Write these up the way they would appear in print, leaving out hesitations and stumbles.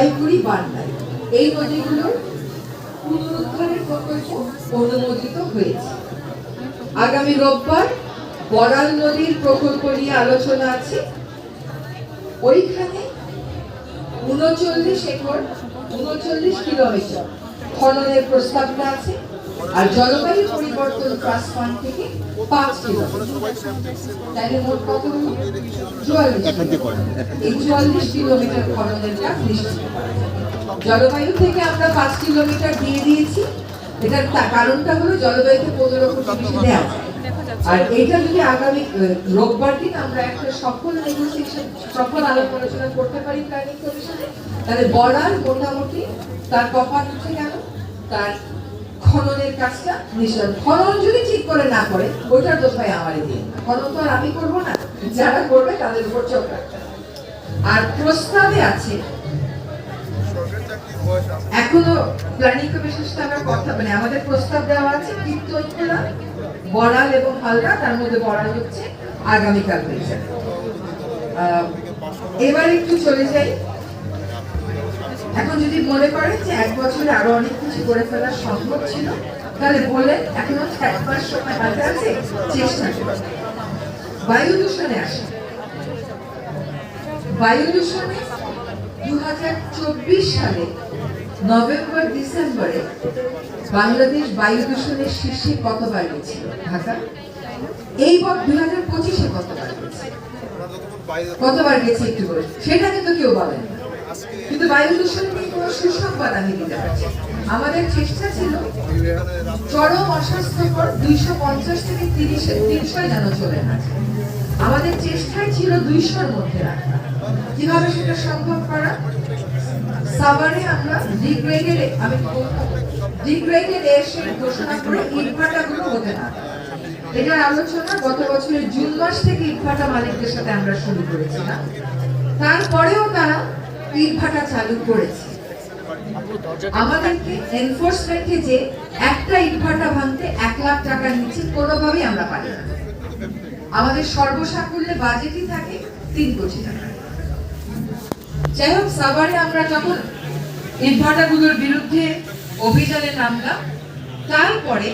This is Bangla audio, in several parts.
জলাইপুরি বান্নাই এই নদীগুলোর পুনরুদ্ধারের প্রকল্প অনুমোদিত হয়েছে। আগামী রোববার বড়াল নদীর প্রকল্প নিয়ে আলোচনা আছে। ওইখানে 39 একর 39 কিলোমিটার খননের প্রস্তাবনা আছে। আর জলবায়ু পরিবর্তন ট্রাস্ট ফান্ড থেকে 5 কিলোমিটার, তাহলে মোট কত হলো? 44 কিলোমিটার খননের কাজ নিশ্চিত করা যাবে। জলবায়ু থেকে আমরা 5 কিলোমিটার দিয়ে দিয়েছি। এটার কারণটা হলো জলবায়ুকে 15 কোটি বেশি দেওয়া যায়। আর এটা যদি আগামী রোববার দিন আমরা একটা সফল নেগোসিয়েশন সফল আলাপ আলোচনা করতে পারি প্ল্যানিং কমিশনে, তাহলে বড়াল মোটামুটি তার কপাট উঠে গেল, তার খননের কাজটা নিশ্চয়। খনন যদি ঠিক করে না করে ওইটার দোষ ভাই আমারই দিন, খনন তো আর আমি করবো না, যারা করবে তাদের উপর চোখ রাখতে হবে। আর প্রস্তাবে আছে এখনো প্ল্যানিং কমিশনের সাথে আমরা কথা আমাদের প্রস্তাব দেওয়া আছে কীর্তনখোলা, বড়াল এবং হালদা, তার মধ্যে বড়াল হচ্ছে আগামীকাল হয়েছে। এবার একটু চলে যাই। এখন যদি মনে করেন যে 1 বছরে আরো অনেক কিছু করে ফেলা সম্ভব ছিল, তাহলে বলেন এখনো 1 মাস সময় হাতে আছে, চেষ্টা করুন। বায়ু দূষণে আসে। বায়ু দূষণে 2024 সালে নভেম্বর ডিসেম্বরে বাংলাদেশ বায়ু দূষণের শীর্ষে কতবার গেছিল? ঢাকা। এই 2025-এ কতবার গেছে একটু বলে, সেটা কিন্তু কেউ বলেন না। কিন্তু বায়ু দূষণ নিয়ে কোনো সুসংবাদ আমি দিতে পারছি। আমাদের চেষ্টা ছিল চরম অস্বাস্থ্যকর 250 থেকে 300 যেন চলে না। আমাদের চেষ্টাই ছিল 200-র মধ্যে রাখা। কিভাবে সেটা সম্ভব করা? সাভারে আমরা ডিগ্রেডেড এয়ারশেড ঘোষণা করে ইটভাটাগুলো হতে না। এটার আলোচনা গত বছরের জুন মাস থেকে ইটভাটা মালিকদের সাথে আমরা শুরু করেছিলাম। তারপরেও তারা ইটভাটা চালু করেছে। আমাদেরকে এনফোর্সমেন্টে যে একটা ইটভাটা ভাঙতে 1 লাখ টাকার নিচে কোনোভাবেই আমরা পারি না। আমাদের সর্বসাকুল্যে বাজেটই থাকে 3 কোটি টাকা। যাই হোক, সাভারে আমরা যখন ইটভাটাগুলোর বিরুদ্ধে অভিযানে নামলাম, তারপরে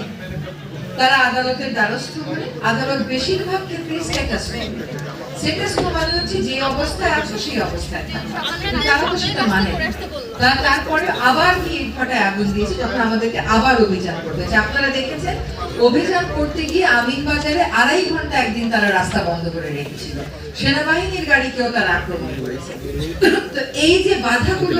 তারা আদালতের দ্বারস্থ হলে আদালত বেশিরভাগ ক্ষেত্রে স্ট্যাটাস মানে হচ্ছে যে অবস্থায় আছো সেই অবস্থায় তারা তো সেটা মানে। তারপরে আবার কি ইটভাটায় আগুন দিয়েছে, তখন আমাদেরকে আবার অভিযান করতে হয়েছে। আপনারা দেখেছেন অভিযান করতে গিয়ে আমিনবাজারে 2.5 ঘন্টা একদিন তারা রাস্তা বন্ধ করে রেখেছিল। সেনাবাহিনীর গাড়িকেও তারা আক্রমণ করেছে। তো এই যে বাধাগুলো